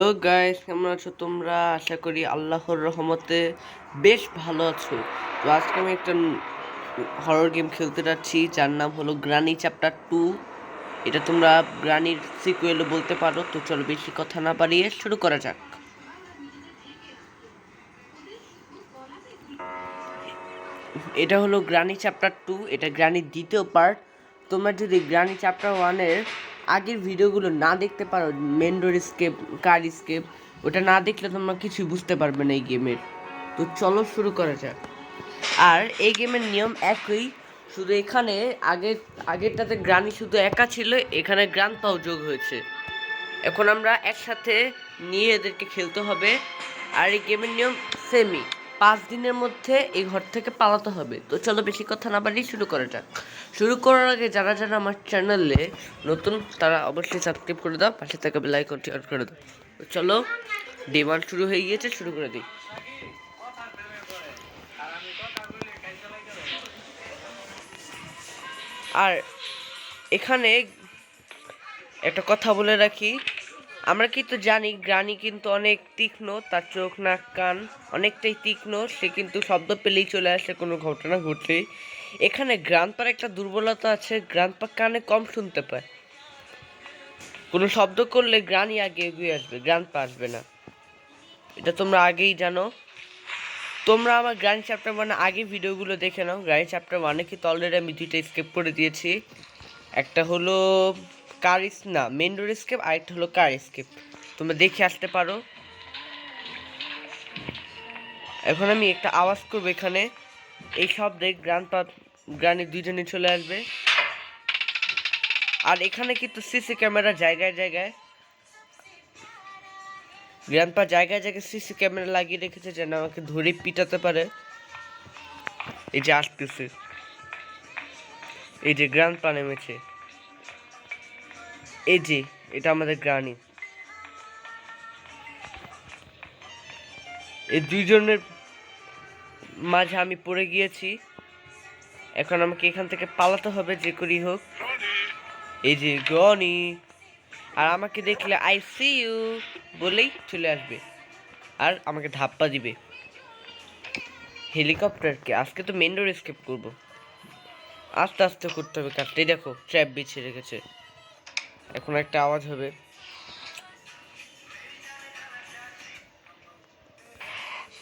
Hello guys, কেমন আছো তোমরা? আশা করি আল্লাহর রহমতে বেশ ভালো আছো। তো আজকে আমি একটা হরর গেম খেলতে যাচ্ছি, যার নাম হলো গ্রানি চ্যাপ্টার 2। এটা তোমরা গ্রানির সিকুয়েলও বলতে পারো। তো চলো বেশি কথা না বাড়িয়ে শুরু করা যাক। এটা হলো গ্রানি চ্যাপ্টার 2, এটা গ্রানির দ্বিতীয় পার্ট। তোমরা যদি গ্রানি চ্যাপ্টার 1-এর আগের ভিডিওগুলো না দেখতে পারো, মেন ডোর স্কেপ, কার স্কেপ, ওটা না দেখলে তোমরা কিছুই বুঝতে পারবে না এই গেমের। তো চলো শুরু করা যাক। আর এই গেমের নিয়ম একই, শুধু এখানে আগেরটাতে গ্রানি শুধু একা ছিল, এখানে গ্রান্ডপাও যোগ হয়েছে। এখন আমরা একসাথে নিয়ে এদেরকে খেলতে হবে। আর এই গেমের নিয়ম সেমই, 5 দিনের মধ্যে এই ঘর থেকে পালাতে হবে। তো চলো বেশি কথা না বাড়িয়ে শুরু করা যাক। শুরু করার আগে যারা যারা আমার চ্যানেলে নতুন তারা অবশ্যই সাবস্ক্রাইব করে দাও, পাশে থাকা বেল আইকনটি অন করে দাও। তো চলো, ডে 1 শুরু হয়ে গিয়েছে, শুরু করে দিই। আর এখানে একটা কথা বলে রাখি, আমরা কিন্তু জানি গ্রানি কিন্তু অনেক তীক্ষ্ণ, তার চোখ নাক কান অনেকটাই তীক্ষ্ণ, সে কিন্তু শব্দ পেলেই চলে আসে কোনো ঘটনা ঘটলেই। এখানে গ্রান্ডপার একটা দুর্বলতা আছে, গ্রান্ডপা কানে কম শুনতে পায়। কোনো শব্দ করলে গ্রানি আগে এগিয়ে আসবে, গ্রান্ডপা আসবে না, এটা তোমরা আগেই জানো। তোমরা আমার গ্রানি চ্যাপ্টার 1 আগে ভিডিওগুলো দেখে নাও। গ্রানি চ্যাপ্টার 1-এ কিন্তু অলরেডি আমি 2টা স্কেপ করে দিয়েছি। একটা হলো মেন ডোর স্কেপ, আরেকটা হলো কার স্কেপ। তোমরা দেখে আসতে পারো। এখন আমি একটা আওয়াজ করবো এখানে, এই শব্দে গ্রানি দুইজনে চলে আসবে। আর এখানে কিন্তু সিসি ক্যামেরা জায়গায় জায়গায়, গ্রান্ডপা জায়গায় জায়গায় সিসি ক্যামেরা লাগিয়ে রেখেছে যেন আমাকে ধরে পিটাতে পারে। এই যে আসতেছে, এই যে গ্রান্ডপা নেমেছে, এই যে এটা আমাদের গ্রানি। এই দুইজনের মাঝে আমি পড়ে গিয়েছি। এখন আমাকে এখান থেকে পালাতে হবে যে করেই হোক। এই যে গ্রানি, আর আমাকে দেখলে আই সি ইউ বলেই চলে আসবে আর আমাকে ধাপ্পা দিবে। হেলিকপ্টারকে আজকে তো মেন ডোর স্কেপ করবো, আস্তে আস্তে করতে হবে কাজটা। দেখো ট্র্যাপ বিছিয়ে রেখেছে, এখন একটা আওয়াজ হবে।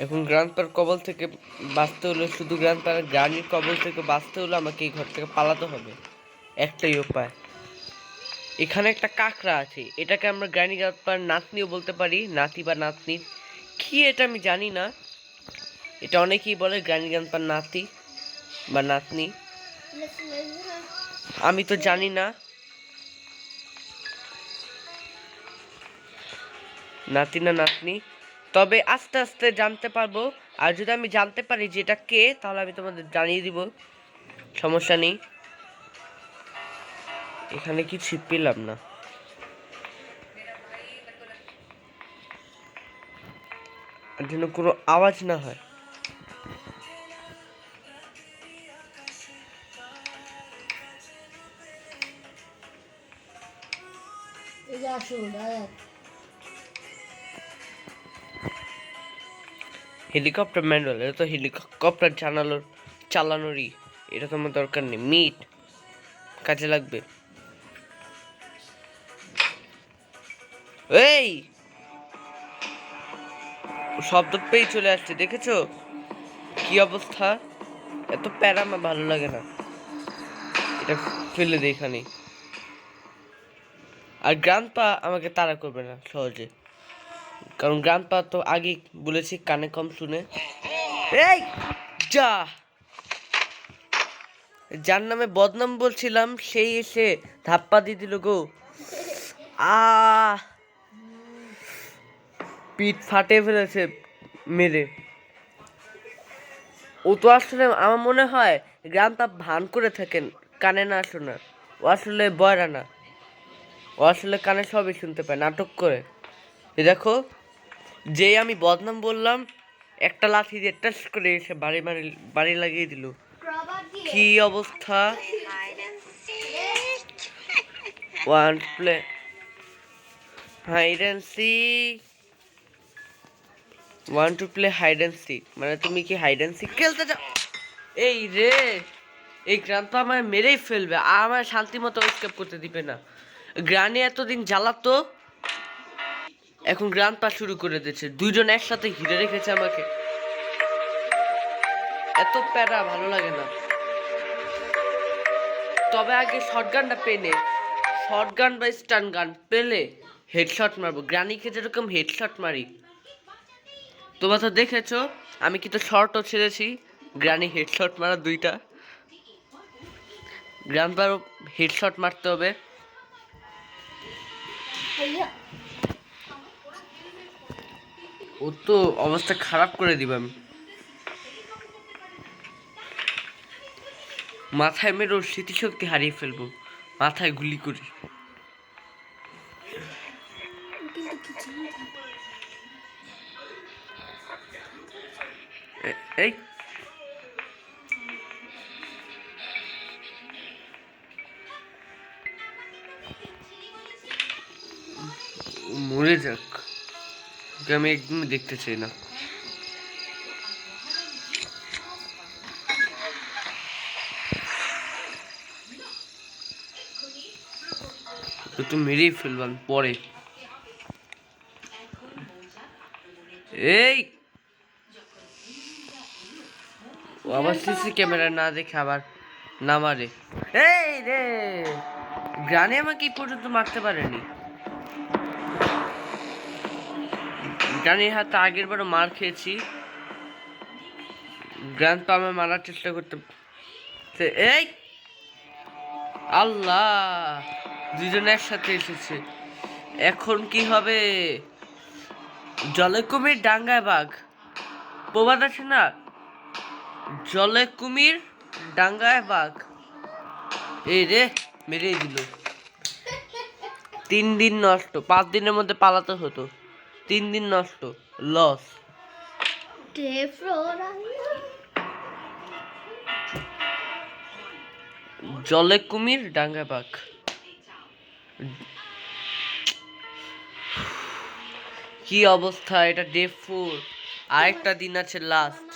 এখন গ্রান্ডপার কবল থেকে বাঁচতে হলে, শুধু গ্রানির কবল থেকে বাঁচতে হলে আমাকে এই ঘর থেকে পালাতে হবে। একটাই উপায়, এখানে একটা কাকড়া আছে, এটাকে আমরা গ্রানি গ্রান্ডপার নাতনিও বলতে পারি, নাতি বা নাতনি কি এটা আমি জানি না। এটা অনেকেই বলে গ্রানি গ্রান্ডপার নাতি বা নাতনি, আমি তো জানি না নাতি না নাতনি, তবে আস্তে আস্তে জানতে পারবো। আর যদি আমি জানতে পারি যে এটা কে, তাহলে আমি তোমাদের জানিয়ে দিব, সমস্যা নেই। এখানে কিছু পেলাম না, যেন কোনো আওয়াজ না হয়। হেলিকপ্টার ম্যানুয়াল, এটা তো হেলিকপ্টার চালানোরই, এটা তো আমার দরকার নেই। মিট কাজে লাগবে। এই শব্দ পেয়ে চলে আসছে, দেখেছো কি অবস্থা? এত প্যারা আমার ভালো লাগে না, এটা ফেলে দিই এখানে। আর গ্রান্ডপা আমাকে তাড়া করবে না সহজে, কারণ গ্রান্ডপা তো আগে বলেছি কানে কম শুনে। এই যা, যার নামে বদনাম বলছিলাম সেই এসে ধাপ্পা দিয়ে দিল গো। পিঠ ফাটে ফেলেছে মেরে। ও তো আসলে আমার মনে হয় গ্রান্ডপা ভান করে থাকেন কানে না শোনার। ও আসলে বয়রা না, ও আসলে কানে সবই শুনতে পায়, নাটক করে। দেখো, যেই আমি বদনাম বললাম, একটা লাঠি দিয়ে টাস করে এসে বাড়ি লাগিয়ে দিল। কি অবস্থা! Wanna play hide and seek, want to play hide and seek, মানে তুমি কি হাইড অ্যান্ড সিক খেলতে চাও? এই রে, এই গ্রান তো আমায় মেরেই ফেলবে, আমার শান্তি মতো স্কেপ করতে দিবে না। গ্রানি এতদিন জ্বালাতো, এখন গ্রান পা শুরু করে দিয়েছে, দুইজন একসাথে ঘিরে রেখেছে আমাকে। এত প্যারা ভালো লাগে না। তবে আগে শটগানটা পেনে, শটগান বা স্টান গান পেলে হেডশট মারবো, গ্রানিকে যেরকম হেডশট মারি। তোমরা তো দেখেছো আমি কিন্তু শর্টও ছেড়েছি, গ্রানি হেডশট মারা দুইটা। গ্রান পারও হেডশট মারতে হবে। ও তো অবস্থা খারাপ করে দিব আমি। মাথায় মেরে ওর স্মৃতিশক্তি হারিয়ে ফেলবো, মাথায় গুলি করি। এই মরে যাক, ওকে আমি একদমই দেখতে চাই না। তো মেরেই ফেলবাম পরে। এই ও আবার সিসি ক্যামেরা না দেখে আবার না মারে। এই রে, গ্রানে আমাকে এই পর্যন্ত মারতে পারেনি। গ্রানির হাতে আগের বারও মার খেয়েছি, গ্রান তো আমার মারার চেষ্টা করতে। এই আল্লাহ, দুজন একসাথে এসেছে, এখন কি হবে? জলে কুমির ডাঙ্গায় বাঘ, প্রবাদ আছে না, জলে কুমির ডাঙ্গায় বাঘ। এই রে, মেরেই দিল। 3 দিন নষ্ট, 5 দিনের মধ্যে পালাতে হতো, 3 দিন নষ্ট, লস। জলে কুমির ডাঙ্গায় বাঘ। কি অবস্থা, এটা ডে 4, আরেকটা দিন আছে লাস্ট।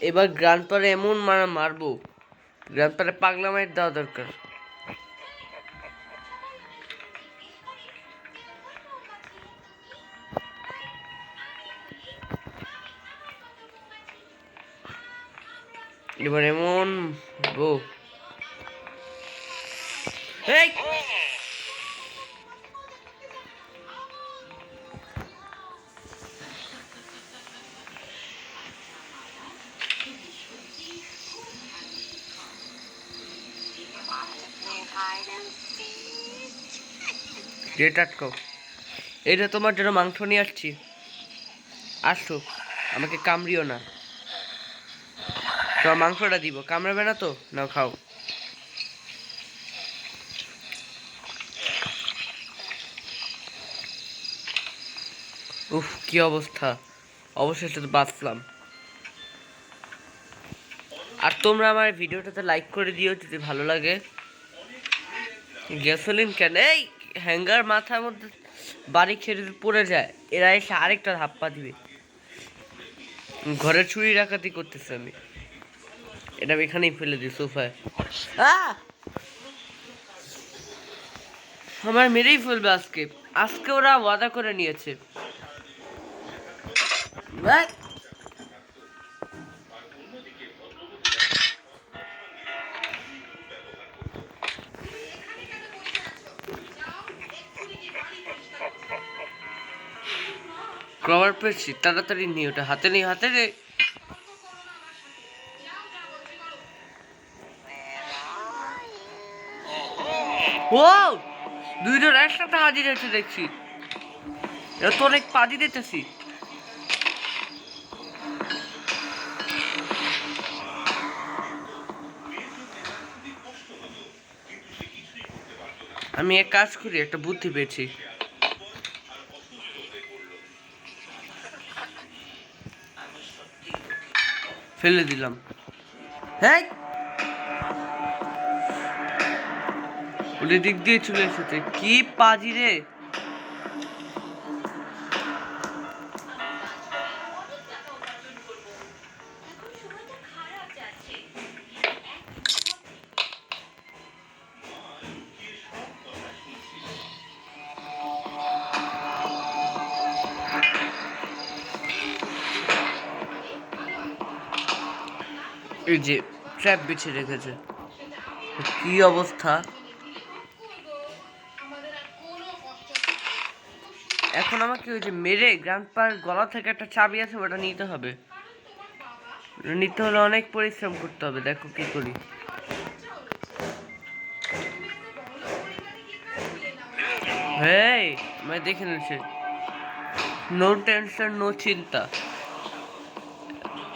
এবার গ্রান্ডপারে এমন মারবো, গ্রান্ডপারে পাগলা মাইট দেওয়া দরকার। এবার এমন বো, এই গেট আটকাও। এটা তোমার জন্য মাংস নিয়ে আসছি, আসো, আমাকে কামড়িও না। তোমার মাংসটা দিব, কামড়াবে না তো, নাও খাও। উফ কি অবস্থা, অবশেষে তো বাঁচলাম। আর তোমরা আমার ভিডিওটাতে লাইক করে দিও যদি ভালো লাগে। গ্যাসোলিন কেন, এই হ্যাঙ্গার মাথার মধ্যে বাড়ি খেয়ে যদি পড়ে যায়, এরা এসে আরেকটা ধাপ্পা দিবে। ঘরে চুরি ডাকাতি করতেছে আমি, এটা আমি এখানেই ফেলে দিই সোফায়। আমার মেরেই ফেলবে আজকে, আজকে ওরা ওয়াদা করে নিয়েছে। কভার পেয়েছি, তাড়াতাড়ি নিয়ে ওটা হাতে নেই, হাতে নেই। ও দুইজন একসাথে হাজির হয়েছে দেখছি, এটা তো অনেক পাজি দিতেছি। আমি এক কাজ করি, একটা বুদ্ধি পেয়েছি, ফেলে দিলাম। হ্যাঁ ওদের দিক দিয়ে চলে এসেছে। কি পাজি রে! এই যে ট্র্যাপ বিছে রেখেছে, কি অবস্থা! এখন আমাকে ওই যে মেরে গ্র্যান্ডপার গলা থেকে একটা চাবি আছে, ওটা নিতে হবে। নিতে হলে অনেক পরিশ্রম করতে হবে। দেখো কি করি। হেই, আমি দেখে নিচ্ছি। নো টেনশন, নো চিন্তা।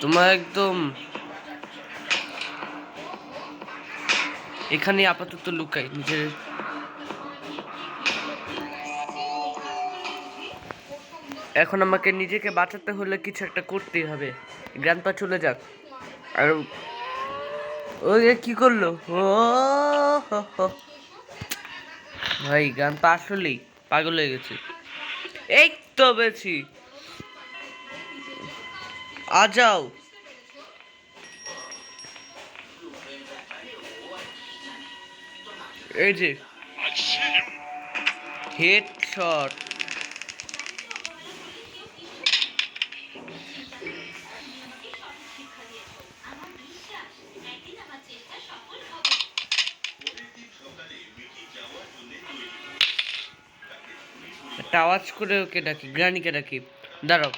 তোমার একদম এখানে আপাতত লুকাই নিজের। এখন আমাকে নিজেকে বাঁচাতে হলে কিছু একটা করতেই হবে। গ্র্যান্ডপা চলে যাক। আর ওই কি করলো? ও ভাই, গ্র্যান্ডপা আসলেই পাগল হয়ে গেছে। এই তো বেছি, আ যাও। এই যে হেডশট। একটা আওয়াজ করে ওকে ডাকি, গ্রানিকে ডাকি। দাঁড়াও,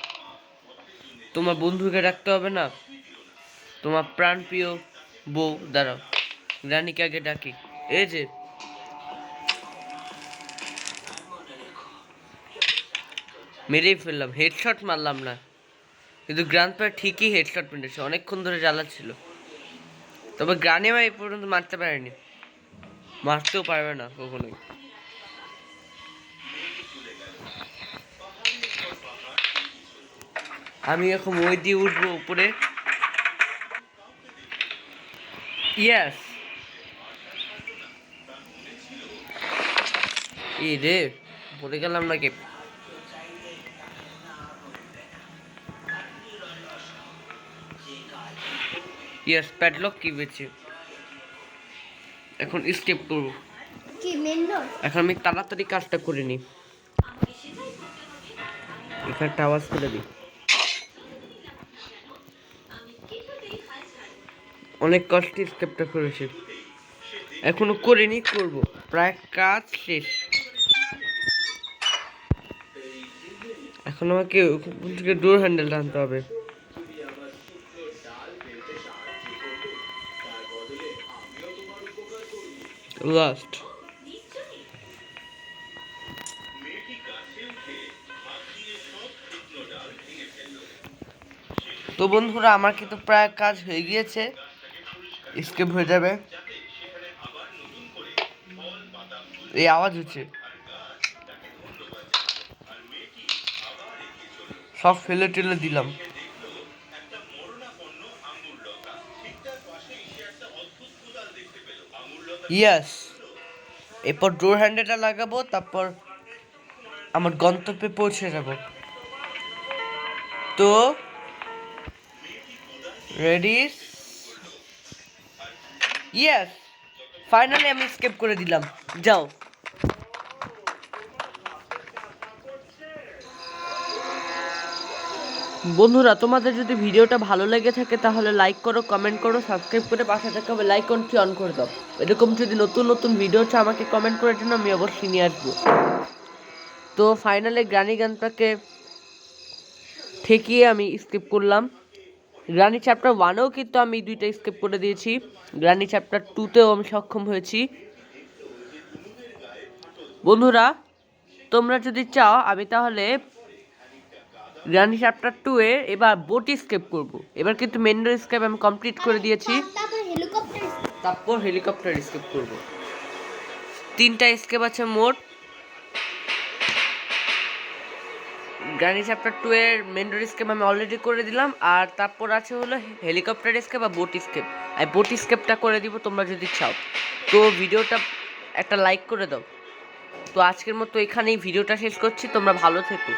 তোমার বন্ধুকে ডাকতে হবে না? তোমার প্রাণপ্রিয় বউ। দাঁড়াও, গ্রানিকে আগে ডাকি। এই যে মেরেই ফেললাম, হেডশট মারলাম না, কিন্তু গ্রান্ডপা ঠিকই হেডশট মেরেছে। অনেকক্ষণ ধরে জ্বালাচ্ছিল, তবে গ্রানি আমার এই পর্যন্ত মারতে পারেনি, মারতেও পারবে না কখনোই। আমি এখন ওই দিয়ে উঠবো উপরে। ইয়েস। এই রে, পড়ে গেলাম নাকি? ইয়েস, প্যাডলক কি বেছে। এখন স্কেপ করবো। এখন আমি তাড়াতাড়ি কাজটা করে নিই। এখানে আওয়াজ করে দিই। অনেক কষ্টে স্কেপটা করেছি, এখনো করিনি, করবো। প্রায় কাজ শেষ। এখন আমাকে থেকে ডোর হ্যান্ডেল টানতে হবে। লাস্ট। তো বন্ধুরা, আমার কিন্তু প্রায় কাজ হয়ে গিয়েছে, স্কেপ হয়ে যাবে। এই আওয়াজ হচ্ছে, সব ফেলে টেলে দিলাম। ইয়েস, এরপর ডোর হ্যান্ডেলটা লাগাবো, তারপর আমার গন্তব্যে পৌঁছে যাব। তো রেডি? ইয়েস, ফাইনালি আমি স্কেপ করে দিলাম। যাও। বন্ধুরা, তোমাদের যদি ভিডিওটা ভালো লেগে থাকে তাহলে লাইক করো, কমেন্ট করো, সাবস্ক্রাইব করে পাশে থাকা হবে লাইক অনটি অন করে দাও। এরকম যদি নতুন নতুন ভিডিও চাও আমাকে কমেন্ট করার জন্য আমি অবশ্যই নিয়ে আসবো। তো ফাইনালি গ্রানি গানটাকে ঠেকিয়ে আমি স্কিপ করলাম। গ্রানি চ্যাপ্টার 1-এও কিন্তু আমি 2টা স্কিপ করে দিয়েছি, গ্রানি চ্যাপ্টার 2-তেও আমি সক্ষম হয়েছি। বন্ধুরা, তোমরা যদি চাও আমি তাহলে গ্রানি চ্যাপ্টার 2-এ এবার বোট স্কেপ করব। এবার কিন্তু মেন ডোর স্কেপ আমি কমপ্লিট করে দিয়েছি, তারপর হেলিকপ্টার স্কেপ করব। 3টা স্কেপ আছে মোট। গ্রানি চ্যাপ্টার 2 এর মেন ডোর স্কেপ আমি অলরেডি করে দিলাম, আর তারপর আছে হলো হেলিকপ্টার স্কেপ বা বোট স্কেপ। আর বোট স্কেপটা করে দিব তোমরা যদি চাও। তো ভিডিওটা একটা লাইক করে দাও। তো আজকের মতো এখানেই ভিডিওটা শেষ করছি, তোমরা ভালো থেকো।